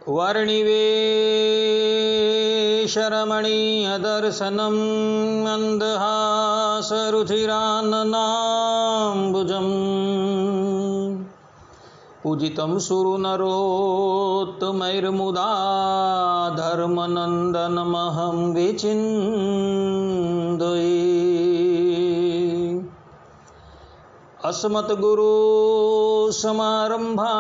वर्णिवेशरमणीयदर्शनम् मन्दहासरुचिराननाम्बुजम् पूजितं सुरनरोत्तमैर्मुदा धर्मनन्दनमहं विचिन्तये। अस्मद्गुरो समारम्भां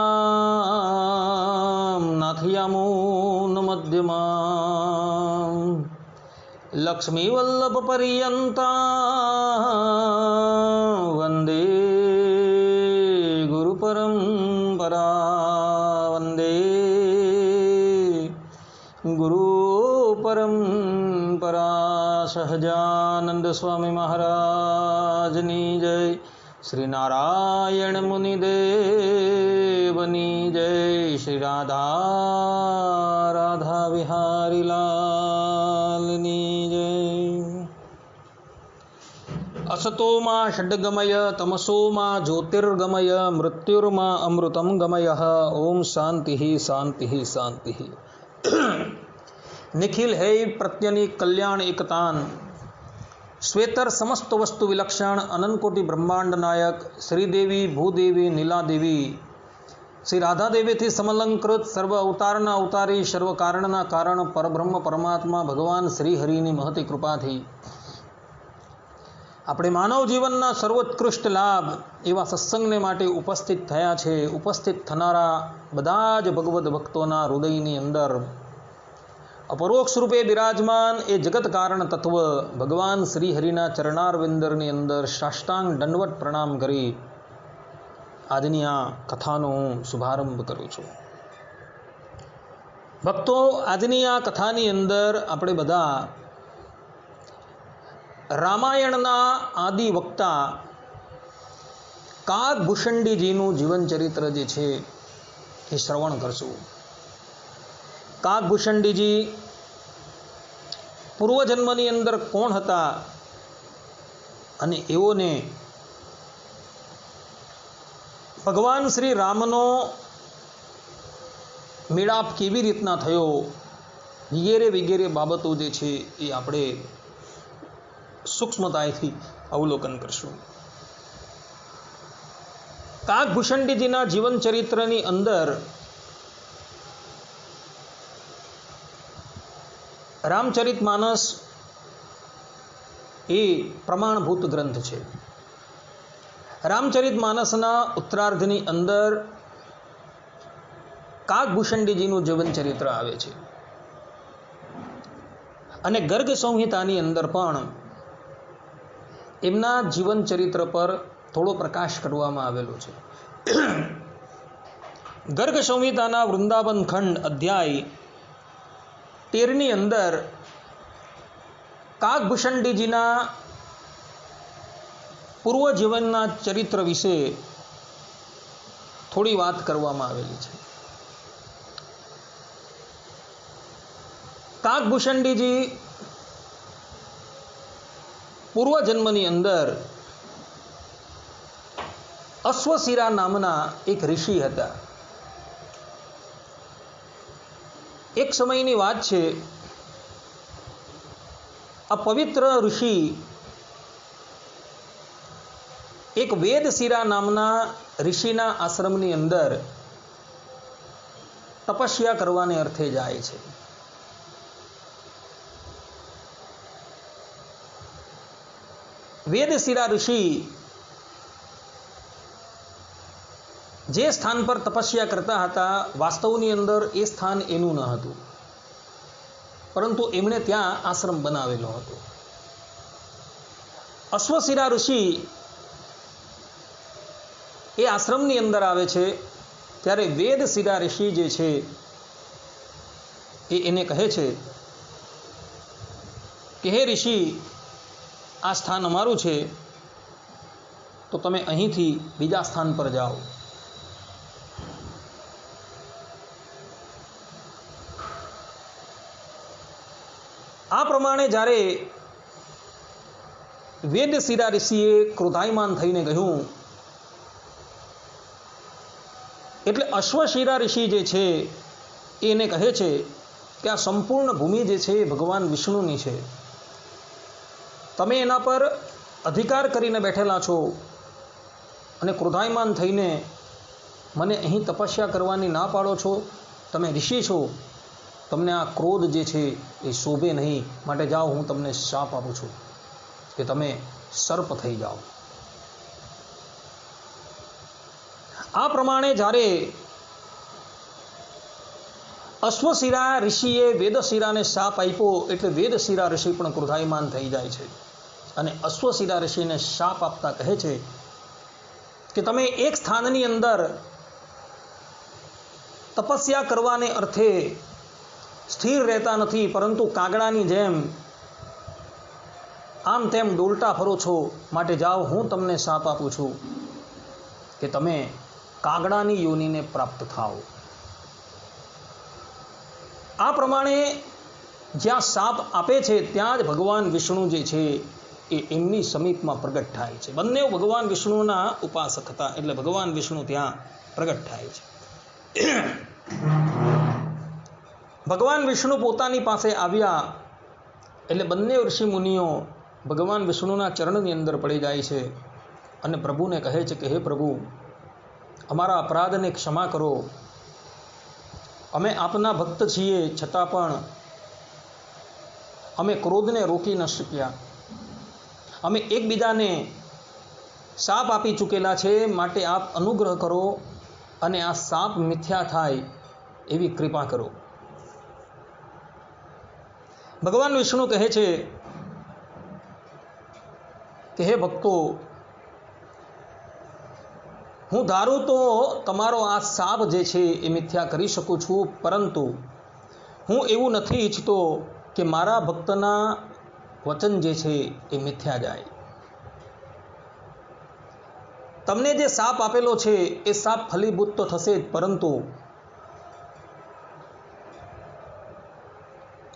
नाथयामोनमध्यमाम् लक्ष्मीवल्लभपर्यन्तां वन्दे गुरुपरम्परा वन्दे गुरुपरम्परा। सहजानंद स्वामी महाराजनी जय। श्री नारायण मुनिदेवनी जय। श्री राधा राधा विहारी लालनी जय। असतो मा षड्गमय तमसो मा ज्योतिर्गमय मृत्युर्मा अमृतं गमय। ओम शांति शांति शांति। निखिल है प्रत्यनि कल्याण एकतान श्वेतर समस्त वस्तु विलक्षण अनंत कोटि ब्रह्मांड नायक श्रीदेवी भूदेवी नीलादेवी श्री राधा देवी थी समलंकृत सर्व अवतारना अवतारी सर्व कारणना कारण परब्रह्म परमात्मा भगवान श्री हरिनी महती कृपा थी આપણે માનવ જીવનના સર્વોત્કૃષ્ટ લાભ એવા સત્સંગને માટે ઉપસ્થિત થયા છે। ઉપસ્થિત થનારા બધા જ ભગવદ ભક્તોના હૃદયની અંદર अपरोक्ष रूपे विराजमान ए जगत कारण तत्व भगवान श्री हरिना चरणारविंदरनी अंदर साष्टांग दंडवत प्रणाम करी आजनी आ कथानो शुभारंभ करूँ छूँ। भक्तों, आजनी आ कथानी अंदर आपणे बधा रामायणना आदि वक्ता कागभूषणजीनु जीवन चरित्र जे छे ए श्रवण करशुं। कागभूषणजी पूर्वजन्मनी अंदर कोण हता अने एवोने भगवान श्री रामनो मेळाप केवी रीतना थयो विगेरे विगेरे बाबतो जे छे ए आपणे सूक्ष्मताथी अवलोकन करशुं। कागभूषणजीना जीवन चरित्रनी अंदर रामचरितमानस ए प्रमाणभूत ग्रंथ है। रामचरितमानसना उत्तरार्धनी अंदर कागभूषणजीनु जीवन चरित्र आवे छे अने गर्ग संहितानी अंदर पण एमना जीवन चरित्र पर थोड़ो प्रकाश करवामां आवेलो छे। गर्ग संहिताना वृंदावन खंड अध्याय 13 अंदर कागभूषणजीना पूर्व जीवनना चरित्र विषे थोड़ी बात करवामां आवेली छे। कागभूषणजी पूर्व जन्मनी अंदर अश्वशिरा नामना एक ऋषि हता। एक समयनी बात है, आ पवित्र ऋषि एक वेदशिरा नामना ऋषिना आश्रमनी अंदर तपस्या करवाने अर्थे जाए छे। वेदशिरा ऋषि जे स्थान पर तपस्या करता हता वास्तवनी अंदर ए स्थान एनु न हतुं, परंतु एमणे त्यां आश्रम बनावेलो हतो। अश्वशिरा ऋषि ए आश्रमनी अंदर आवे छे त्यारे वेदशिरा ऋषि जे छे ए एने कहे छे कि हे ऋषि, आ स्थान अमारुं छे तो तमे અહીંથી બીજા स्थान पर जाओ। आ प्रमाणे जारे वेदशिरा ऋषिए क्रोधायमान थईने कह्युं એટલે અશ્વશિરા ઋષિ જે છે એને કહે છે કે આ સંપૂર્ણ ભૂમિ જે છે એ ભગવાન વિષ્ણુની છે. તમે એના પર અધિકાર કરીને બેઠેલા છો અને ક્રોધાયમાન થઈને મને અહીં તપસ્યા કરવાની ના પાડો છો. તમે ઋષિ છો, તમને આ ક્રોધ જે છે એ શોભે નહીં. માટે જાઓ, હું તમને શાપ આપું છું કે તમે સર્પ થઈ જાઓ. આ પ્રમાણે જ્યારે અશ્વશિરા ઋષિએ વેદશિરાને શાપ આપ્યો એટલે વેદશિરા ઋષિ પણ ક્રોધાયમાન થઈ જાય છે અને અશ્વશિરા ઋષિને શાપ આપતા કહે છે કે તમે એક સ્થાનની અંદર તપસ્યા કરવાને અર્થે સ્થિર રહેતા નથી, પરંતુ કાગડાની જેમ આમ તેમ ડોલટા ફરો છો. માટે જાઓ, હું તમને શાપ આપું છું કે તમે કાગડાની યોનિને પ્રાપ્ત થાઓ. આ પ્રમાણે જ્યાં શાપ આપે છે ત્યાં જ ભગવાન વિષ્ણુ જે છે એ એમની સમીપમાં પ્રગટ થાય છે. બંને ભગવાન વિષ્ણુના ઉપાસક હતા એટલે ભગવાન વિષ્ણુ ત્યાં પ્રગટ થાય છે. ભગવાન વિષ્ણુ પોતાની પાસે આવ્યા એટલે બંને ઋષિ મુનિઓ ભગવાન વિષ્ણુના ચરણની અંદર પડી જાય છે અને પ્રભુને કહે છે કે હે પ્રભુ, અમારા અપરાધને ક્ષમા કરો. અમે આપના ભક્ત છીએ, છતાં પણ અમે ક્રોધને રોકી ન શક્યા. અમે એકબીજાને શાપ આપી ચૂકેલા છે. માટે આપ અનુગ્રહ કરો અને આ શાપ મિથ્યા થાય એવી કૃપા કરો. ભગવાન વિષ્ણુ કહે છે કે હે ભક્તો, હું ધારું તો તમારો આ શાપ જે છે એ મિથ્યા કરી શકું છું, પરંતુ હું એવું નથી ઈચ્છતો કે મારા ભક્તના વચન જે છે એ મિથ્યા જાય. તમને જે શાપ આપેલો છે એ શાપ ફલીભૂત તો થશે જ, પરંતુ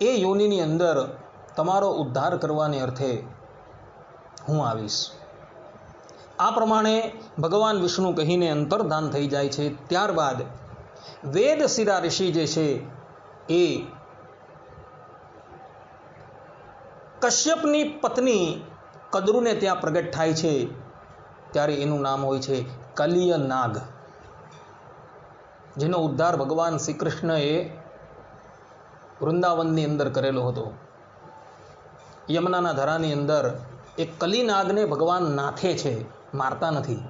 એ યોનિની અંદર તમારો ઉદ્ધાર કરવાને અર્થે હું આવીશ. આ પ્રમાણે ભગવાન વિષ્ણુ કહીને અંતર્ધાન થઈ જાય છે. ત્યારબાદ વેદશિરા ઋષિ જે છે એ કશ્યપની પત્ની કદ્રુને ત્યાં પ્રગટ થાય છે. ત્યારે એનું નામ હોય છે કલિય નાગ, જેનો ઉદ્ધાર ભગવાન શ્રી કૃષ્ણએ વૃંદાવનની અંદર કરેલો હતો. યમુનાના ધરાની અંદર એક કલિનાગને ભગવાન નાથે છે, મારતા નથી,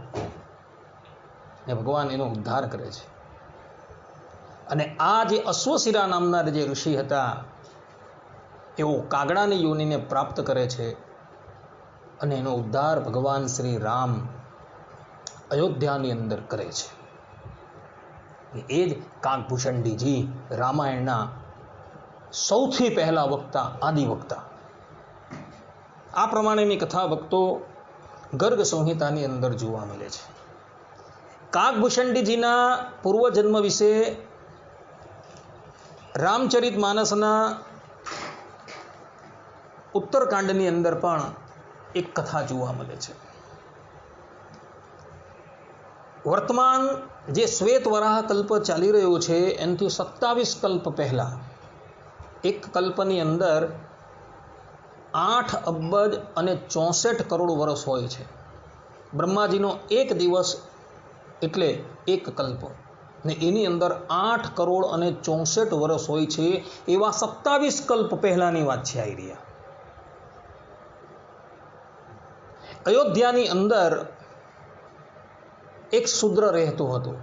ને ભગવાન એનો ઉદ્ધાર કરે છે. અને આ જે અશ્વશિરા નામના જે ઋષિ હતા એઓ કાગડાની યોનિને પ્રાપ્ત કરે છે અને એનો ઉદ્ધાર ભગવાન શ્રી રામ અયોધ્યાની અંદર કરે છે. એ જ કાગભૂષણજીજી, રામાયણના સૌથી પહેલા વક્તા, આદિ વક્તા. આ પ્રમાણેની કથા ભક્તો ગર્ગ સંહિતાની અંદર જોવા મળે છે. કાગભૂષણજીના પૂર્વજન્મ વિશે રામચરિત માનસના ઉત્તરકાંડની અંદર પણ એક કથા જોવા મળે છે. વર્તમાન જે શ્વેત વરાહ કલ્પ ચાલી રહ્યો છે એનાથી 27 કલ્પ પહેલા એક કલ્પની અંદર 8 અબજ અને 64 કરોડ વર્ષ હોય છે. બ્રહ્માજીનો એક દિવસ એટલે એક કલ્પ, ને એની અંદર 8 કરોડ અને 64 વર્ષ હોય છે. એવા 27 કલ્પ પહેલાની વાત છે આવી રહ્યા. અયોધ્યાની અંદર એક શૂદ્ર રહેતો હતો.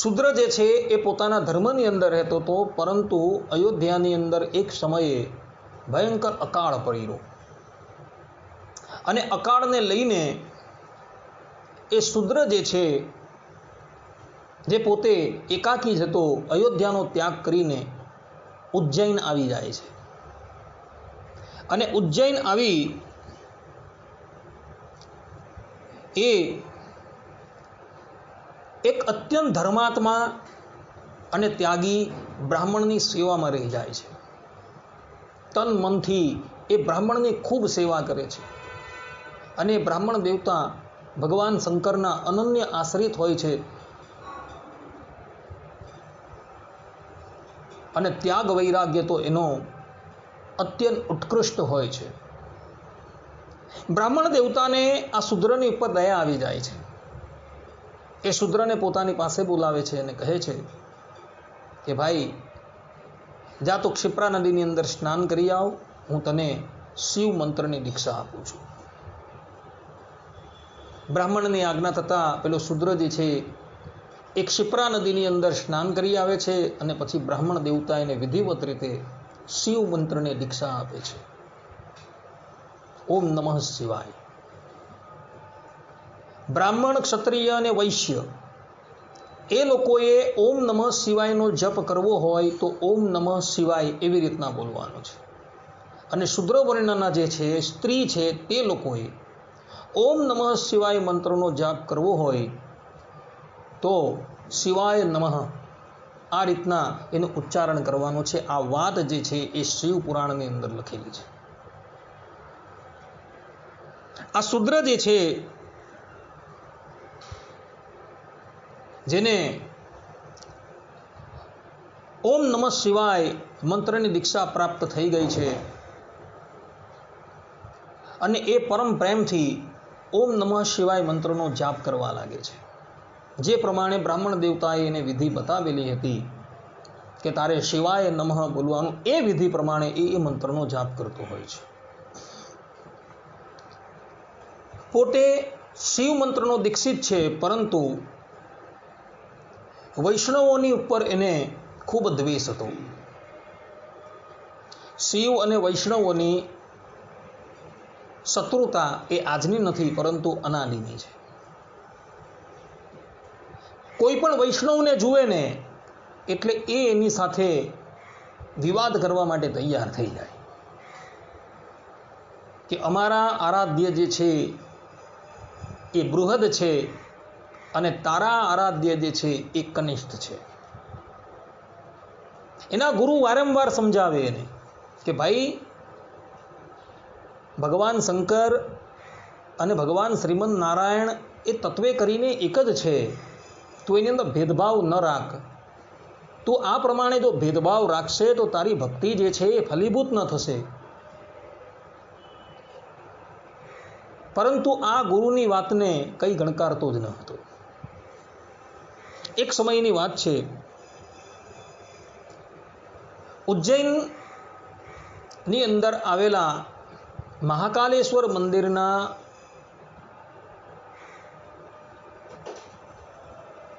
શૂદ્ર જે છે એ પોતાના ધર્મની અંદર રહેતો હતો, પરંતુ અયોધ્યાની અંદર એક સમયે ભયંકર અકાળ પડ્યો અને અકાળને લઈને એ શૂદ્ર જે છે, જે પોતે એકાકી જતો, અયોધ્યાનો ત્યાગ કરીને ઉજ્જૈન આવી જાય છે. અને ઉજ્જૈન આવી એ એક અત્યંત ધર્માત્મા અને ત્યાગી બ્રાહ્મણની સેવામાં રહી જાય છે. તન મનથી એ બ્રાહ્મણની ખૂબ સેવા કરે છે અને બ્રાહ્મણ દેવતા ભગવાન શંકરના અનન્ય આશ્રિત હોય છે. અને ત્યાગ વૈરાગ્ય તો એનો અત્યંત ઉત્કૃષ્ટ હોય છે. બ્રાહ્મણ દેવતાને આ શૂદ્રની ઉપર દયા આવી જાય છે. એ શૂદ્રને પોતાની પાસે બોલાવે છે અને કહે છે કે ભાઈ, જા તો ક્ષિપ્રા નદીની અંદર સ્નાન કરી આવ, હું તને શિવ મંત્રની દીક્ષા આપું છું. બ્રાહ્મણની આજ્ઞા થતાં પેલો શૂદ્ર જે છે એ ક્ષિપ્રા નદીની અંદર સ્નાન કરી આવે છે અને પછી બ્રાહ્મણ દેવતા એને વિધિવત રીતે શિવ મંત્રની દીક્ષા આપે છે. ઓમ નમઃ શિવાય. બ્રાહ્મણ, ક્ષત્રિય અને વૈશ્ય એ લોકોએ ઓમ નમઃ શિવાયનો જપ કરવો હોય તો ઓમ નમઃ શિવાય એવી રીતના બોલવાનો છે. અને શુદ્ર વર્ણના જે છે, સ્ત્રી છે, તે લોકોએ ઓમ નમઃ શિવાય મંત્રનો જાપ કરવો હોય તો શિવાય નમઃ આ રીતના એનું ઉચ્ચારણ કરવાનું છે. આ વાત જે છે એ શિવ પુરાણની અંદર લખેલી છે. આ શુદ્ર જે છે, જેને ઓમ નમઃ શિવાય મંત્રની દીક્ષા પ્રાપ્ત થઈ ગઈ છે અને એ પરમ પ્રેમથી ઓમ નમઃ શિવાય મંત્રનો જાપ કરવા લાગે છે. જે પ્રમાણે બ્રાહ્મણ દેવતાએ એને વિધિ બતાવેલી હતી કે તારે શિવાય નમઃ બોલવાનું, એ વિધિ પ્રમાણે એ મંત્રનો જાપ કરતો હોય છે. પોતે શિવ મંત્રનો દીક્ષિત છે, પરંતુ વૈષ્ણવોની ઉપર એને ખૂબ દ્વેષ હતો. શિવ અને વૈષ્ણવોની શત્રુતા એ આજની નથી, પરંતુ અનાદિની છે. કોઈ પણ વૈષ્ણવને જુએ ને એટલે એ એની સાથે વિવાદ કરવા માટે તૈયાર થઈ જાય કે અમારા આરાધ્ય જે છે એ બૃહદ છે અને તારા આરાધ્ય જે છે એ કનિષ્ઠ છે. એના ગુરુ વારંવાર સમજાવે એને કે ભાઈ, ભગવાન શંકર અને ભગવાન શ્રીમદ નારાયણ એ તત્વે કરીને એક જ છે. તું એની અંદર ભેદભાવ ન રાખ. તું આ પ્રમાણે જો ભેદભાવ રાખશે તો તારી ભક્તિ જે છે એ ફલીભૂત ન થશે. પરંતુ આ ગુરુની વાતને કંઈ ગણકારતો જ ન હતો. એક સમયની વાત છે, ઉજ્જૈનની અંદર આવેલા મહાકાલેશ્વર મંદિરના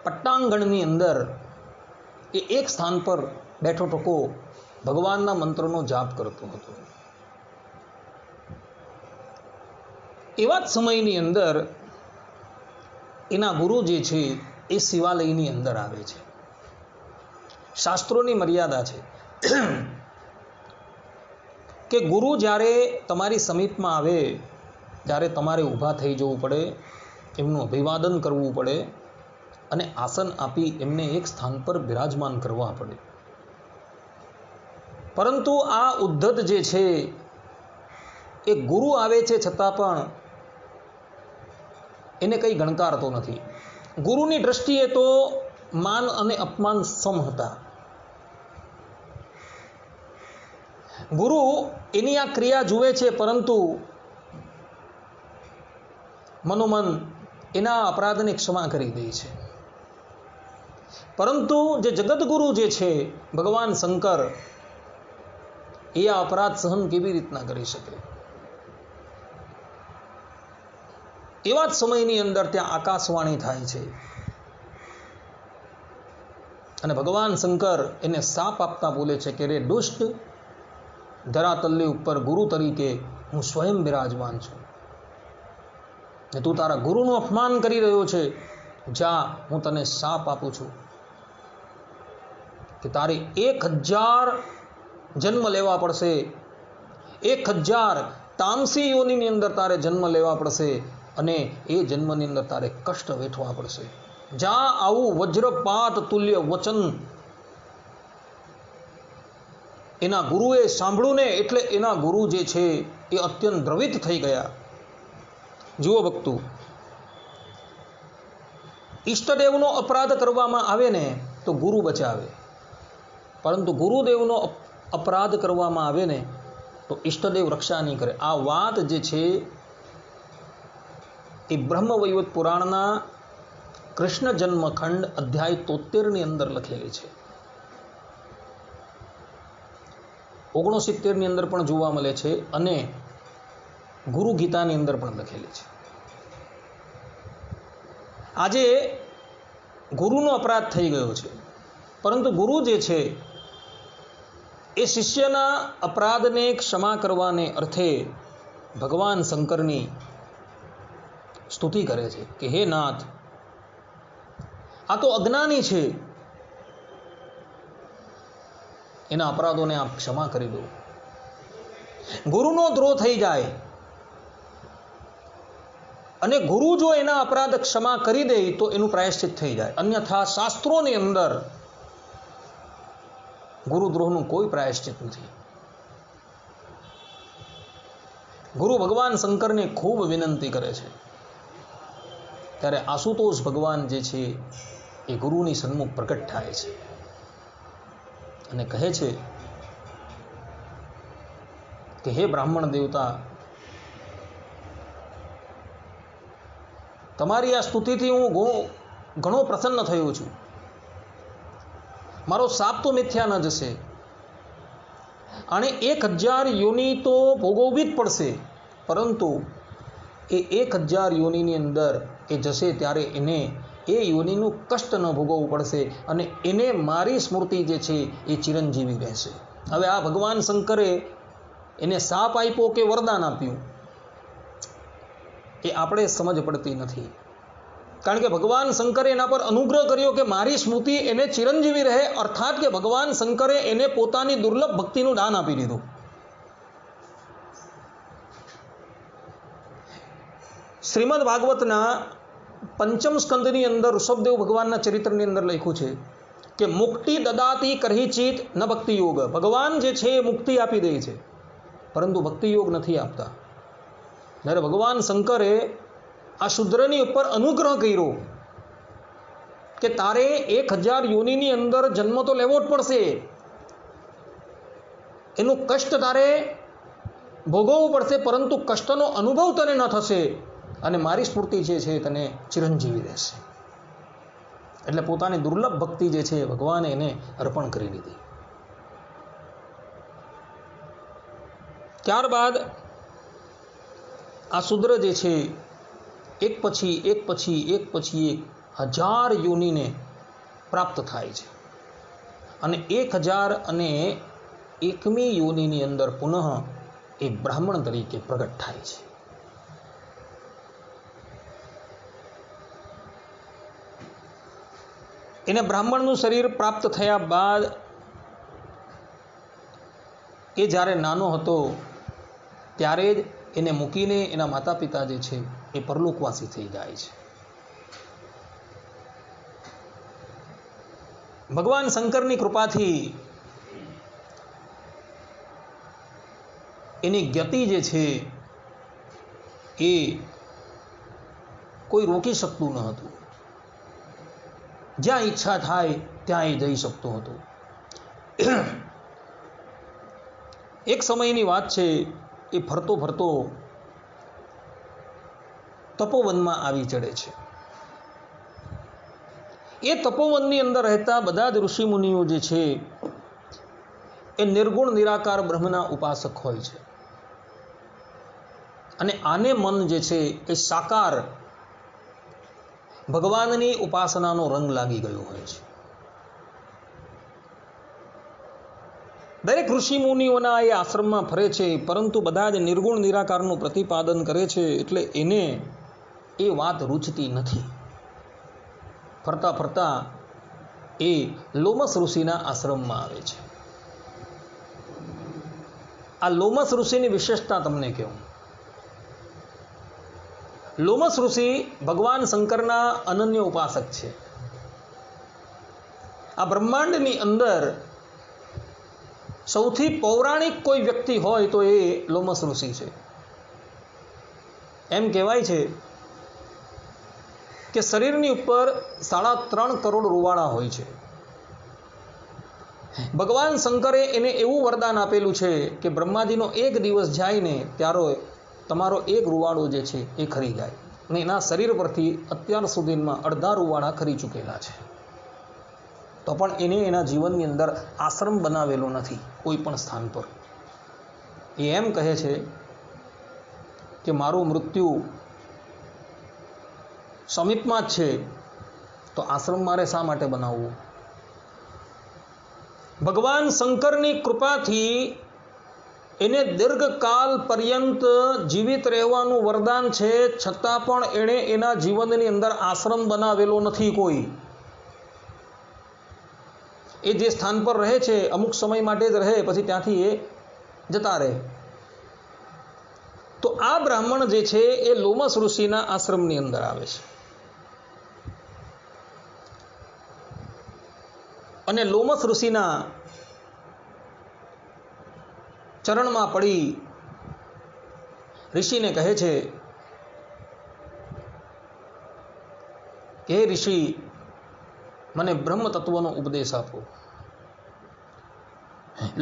પટ્ટાંગણની અંદર એ એક સ્થાન પર બેઠો ટકો ભગવાનના મંત્રનો જાપ કરતો હતો. એવા જ સમયની અંદર એના ગુરુ જે છે એ શિવાલયની અંદર આવે છે. શાસ્ત્રોની મર્યાદા છે કે ગુરુ જ્યારે તમારી સમીપમાં આવે ત્યારે તમારે ઊભા થઈ જવું પડે, એમનું અભિવાદન કરવું પડે અને આસન આપી એમને એક સ્થાન પર બિરાજમાન કરવા પડે. પરંતુ આ ઉદ્ધત જે છે એ ગુરુ આવે છે છતાં પણ એને કંઈ ગણકારતો નથી. ગુરુની દ્રષ્ટિએ તો માન અને અપમાન સમ હતા. ગુરુ એની આ ક્રિયા જુએ છે, પરંતુ મનોમન એના અપરાધને ક્ષમા કરી દે છે. પરંતુ જે જગતગુરુ જે છે ભગવાન શંકર, એ આ અપરાધ સહન કેવી રીતના કરી શકે? એવા જ સમયની અંદર ત્યાં આકાશવાણી થાય છે અને ભગવાન શંકર એને શાપ આપતા બોલે છે કે રે દુષ્ટ, ધરાતલની ઉપર ગુરુ તરીકે હું સ્વયં બિરાજમાન છું ને તું તારા ગુરુનું અપમાન કરી રહ્યો છે. જા, હું તને શાપ આપું છું કે તારે 1000 જન્મ લેવા પડશે, 1000 તામસી યોનિની અંદર તારે જન્મ લેવા પડશે અને એ જન્મની અંદર તારે કષ્ટ વેઠવા પડશે. જા, આવું વજ્રપાત તુલ્ય વચન એના ગુરુએ સાંભળ્યું ને એટલે એના ગુરુ જે છે એ અત્યંત દ્રવિત થઈ ગયા. જુઓ ભક્તો, ઈષ્ટદેવનો અપરાધ કરવામાં આવે ને તો ગુરુ બચાવે, પરંતુ ગુરુદેવનો અપરાધ કરવામાં આવે ને તો ઈષ્ટદેવ રક્ષા નહીં કરે. આ વાત જે છે એ બ્રહ્મવૈવત પુરાણના કૃષ્ણ જન્મખંડ અધ્યાય 73 અંદર લખેલી છે. 69 અંદર પણ જોવા મળે છે અને ગુરુ ગીતાની અંદર પણ લખેલી છે. આજે ગુરુનો અપરાધ થઈ ગયો છે, પરંતુ ગુરુ જે છે એ શિષ્યના અપરાધને ક્ષમા કરવાને અર્થે ભગવાન શંકરની સ્તુતિ કરે છે કે હે નાથ, આ તો અજ્ઞાની છે, એના અપરાધોને આપ ક્ષમા કરી દો. ગુરુનો દ્રોહ થઈ જાય અને ગુરુ જો એના અપરાધ ક્ષમા કરી દે તો એનું પ્રાયશ્ચિત થઈ જાય. અન્યથા શાસ્ત્રોની અંદર ગુરુદ્રોહનું કોઈ પ્રાયશ્ચિત નથી. ગુરુ ભગવાન શંકરને ખૂબ વિનંતી કરે છે. ત્યારે આશુતોષ ભગવાન જે છે એ ગુરુની સન્મુખ પ્રકટ થાય છે અને કહે છે કે હે બ્રાહ્મણ દેવતા, તમારી આ સ્તુતિથી હું ઘણો પ્રસન્ન થયો છું. મારો શાપ તો મિથ્યા ન જશે. અને 1000 યોનિ તો ભોગવવી જ પડશે, પરંતુ એ 1000 યોનિની અંદર એ જશે ત્યારે એને એ યોનિનું કષ્ટ ન ભોગવવું પડશે અને એને મારી સ્મૃતિ જે છે એ ચિરંજીવી રહેશે. હવે આ ભગવાન શંકરે એને શાપ આપ્યો કે વરદાન આપ્યું એ આપણે સમજ પડતી નથી. કારણ કે ભગવાન શંકરે એના પર અનુગ્રહ કર્યો કે મારી સ્મૃતિ એને ચિરંજીવી રહે, અર્થાત કે ભગવાન શંકરે એને પોતાની દુર્લભ ભક્તિનું દાન આપી દીધું. શ્રીમદ ભાગવતના 5મ સ્કંદની અંદર ઋષભદેવ ભગવાનના ચરિત્રની અંદર લખ્યું છે કે મુક્તિ દદાતી કરહિચિત ન ભક્તિ યોગ. ભગવાન જે છે એ મુક્તિ આપી દે છે, પરંતુ ભક્તિ યોગ નથી આપતા. જ્યારે ભગવાન શંકરે આ શુદ્રની ઉપર અનુગ્રહ કર્યો કે તારે 1000 યોનિની અંદર જન્મ તો લેવો જ પડશે, એનું કષ્ટ તારે ભોગવવું પડશે, પરંતુ કષ્ટનો અનુભવ તને ન થશે અને મારી સ્ફૂર્તિ જે છે તને ચિરંજીવી રહેશે. એટલે પોતાની દુર્લભ ભક્તિ જે છે ભગવાને એને અર્પણ કરી દીધી. ત્યારબાદ આ શુદ્ર જે છે એક પછી એક 1000 યોનિને પ્રાપ્ત થાય છે અને 1001મી યોનિની અંદર પુનઃ એ બ્રાહ્મણ તરીકે પ્રગટ થાય છે. એને બ્રાહ્મણનું શરીર પ્રાપ્ત થયા બાદ એ જ્યારે નાનો હતો ત્યારે જ એને મૂકીને એના માતા પિતા જે છે એ પરલોકવાસી થઈ જાય છે. ભગવાન શંકરની કૃપાથી એની ગતિ જે છે એ કોઈ રોકી શકતું ન હતું. જ્યાં ઈચ્છા થાય ત્યાં એ જઈ શકતો હતો. એક સમયની વાત છે, એ ફરતો ફરતો તપોવનમાં આવી ચડે છે. એ તપોવનની અંદર રહેતા બધા જ ઋષિમુનિઓ જે છે એ નિર્ગુણ નિરાકાર બ્રહ્મના ઉપાસક હોય છે અને આને મન જે છે એ સાકાર ભગવાનની ઉપાસનાનો રંગ લાગી ગયો હોય છે. દરેક ઋષિમુનિઓના એ આશ્રમમાં ફરે છે, પરંતુ બધા જ નિર્ગુણ નિરાકારનું પ્રતિપાદન કરે છે, એટલે એને એ વાત રૂચતી નથી. ફરતા ફરતા એ લોમસ ઋષિના આશ્રમમાં આવે છે. આ લોમસ ઋષિની વિશેષતા તમને કહું. લોમસ ઋષિ ભગવાન શંકરના અનન્ય ઉપાસક છે. આ બ્રહ્માંડની અંદર સૌથી પૌરાણિક કોઈ વ્યક્તિ હોય તો એ લોમસ ઋષિ છે. એમ કહેવાય છે કે શરીરની ઉપર 3.5 કરોડ રૂવાડા હોય છે. ભગવાન શંકરે એને એવું વરદાન આપેલું છે કે બ્રહ્માજીનો એક દિવસ જાય ને ત્યારે તમારો એક રૂવાડો જે છે એ ખરી જાય, અને એના શરીર પરથી અત્યાર સુધીમાં અડધા રૂવાડા ખરી ચૂકેલા છે. તો પણ એને એના જીવનની અંદર આશ્રમ બનાવેલો નથી કોઈ પણ સ્થાન પર. એ એમ કહે છે કે મારું મૃત્યુ સમીપમાં જ છે, તો આશ્રમ મારે શા માટે બનાવવું? ભગવાન શંકરની કૃપાથી એને દીર્ઘકાલ પર્યંત જીવિત રહેવાનું વરદાન છે, છતાં પણ એણે એના જીવનની અંદર આશ્રમ બનાવેલો નથી કોઈ. એ જે સ્થાન પર રહે છે અમુક સમય માટે જ રહે, પછી ત્યાંથી એ જતા રહે. તો આ બ્રાહ્મણ જે છે એ લોમસ ઋષિના આશ્રમની અંદર આવે છે, અને લોમસ ઋષિના ચરણમાં પડી ઋષિને કહે છે કે હે ઋષિ, મને બ્રહ્મ તત્વનો ઉપદેશ આપો.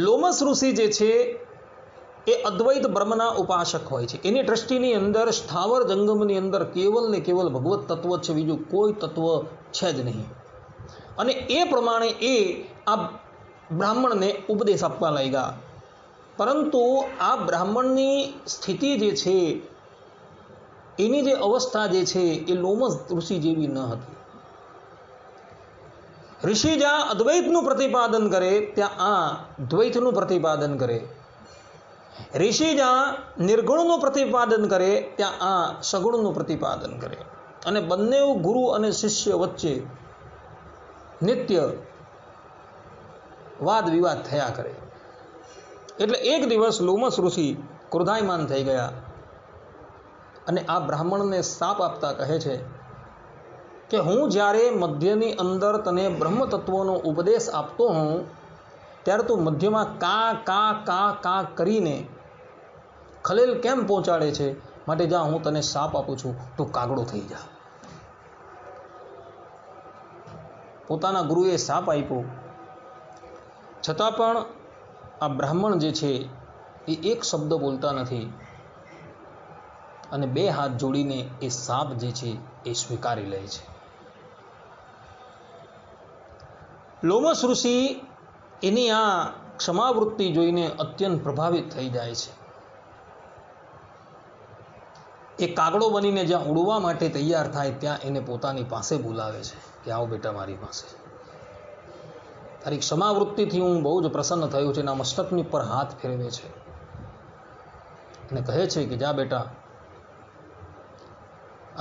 લોમસ ઋષિ જે છે એ અદ્વૈત બ્રહ્મના ઉપાસક હોય છે. એની દ્રષ્ટિની અંદર સ્થાવર જંગમની અંદર કેવલ ને કેવલ ભગવત તત્વ છે, બીજું કોઈ તત્વ છે જ નહીં. અને એ પ્રમાણે એ આ બ્રાહ્મણને ઉપદેશ આપવા લાગ્યા. પરંતુ આ બ્રાહ્મણની સ્થિતિ જે છે, એની જે અવસ્થા જે છે એ લોમસ ઋષિ જેવી ન હતી. ઋષિ જ્યાં અદ્વૈતનું પ્રતિપાદન કરે ત્યાં આ દ્વૈતનું પ્રતિપાદન કરે. ઋષિ જ્યાં નિર્ગુણનું પ્રતિપાદન કરે ત્યાં આ સગુણનું પ્રતિપાદન કરે. અને બંને ગુરુ અને શિષ્ય વચ્ચે નિત્ય વાદ વિવાદ થયા કરે. એટલે એક દિવસ લોમસ ઋષિ ક્રોધાયમાન થઈ ગયા અને આ બ્રાહ્મણને શાપ આપતા કહે છે કે હું જ્યારે મધ્યની અંદર તને બ્રહ્મ તત્વનો ઉપદેશ આપતો હોઉં ત્યારે તું મધ્યમાં કા કા કા કા કરીને ખલેલ કેમ પહોંચાડે છે? માટે જા, હું તને શાપ આપું છું, તું કાગડો થઈ જા. પોતાના ગુરુએ શાપ આપ્યો, છતાં પણ આ બ્રાહ્મણ જે છે એ એક શબ્દ બોલતા નથી અને બે હાથ જોડીને એ શાપ જે છે એ સ્વીકારી લે છે. લોમસ ઋષિ એની આ ક્ષમાવૃત્તિ જોઈને અત્યંત પ્રભાવિત થઈ જાય છે. એ કાગડો બનીને જ્યાં ઉડવા માટે તૈયાર થાય ત્યાં એને પોતાની પાસે બોલાવે છે કે આવો બેટા મારી પાસે, તારી ક્ષમાવૃત્તિથી હું બહુ જ પ્રસન્ન થયો છે. એના મસ્તકની પર હાથ ફેરવે છે અને કહે છે કે જા બેટા,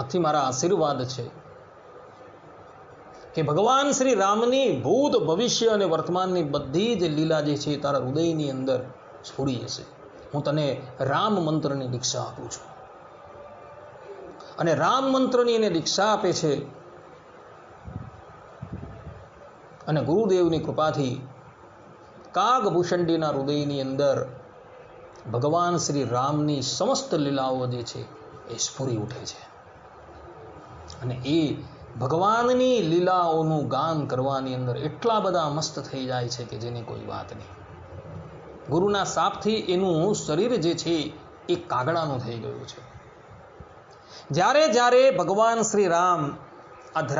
આથી મારા આશીર્વાદ છે કે ભગવાન શ્રી રામની ભૂત ભવિષ્ય અને વર્તમાનની બધી જ લીલા જે છે તારા હૃદયની અંદર છોડી જશે. હું તને રામ મંત્રની દીક્ષા આપું છું. અને રામ મંત્રની એને દીક્ષા આપે છે અને ગુરુદેવની કૃપાથી કાગભૂષણજીના હૃદયની અંદર ભગવાન શ્રી રામની સમસ્ત લીલાઓ જે છે એ સ્ફુરી ઉઠે છે. અને એ ભગવાનની લીલાઓનું ગાન કરવાની અંદર એટલા બધા મસ્ત થઈ જાય છે કે જેની કોઈ વાત નહીં. ગુરુના શાપથી એનું શરીર જે છે એ કાગડાનું થઈ ગયું છે. જ્યારે જ્યારે ભગવાન શ્રી રામ આ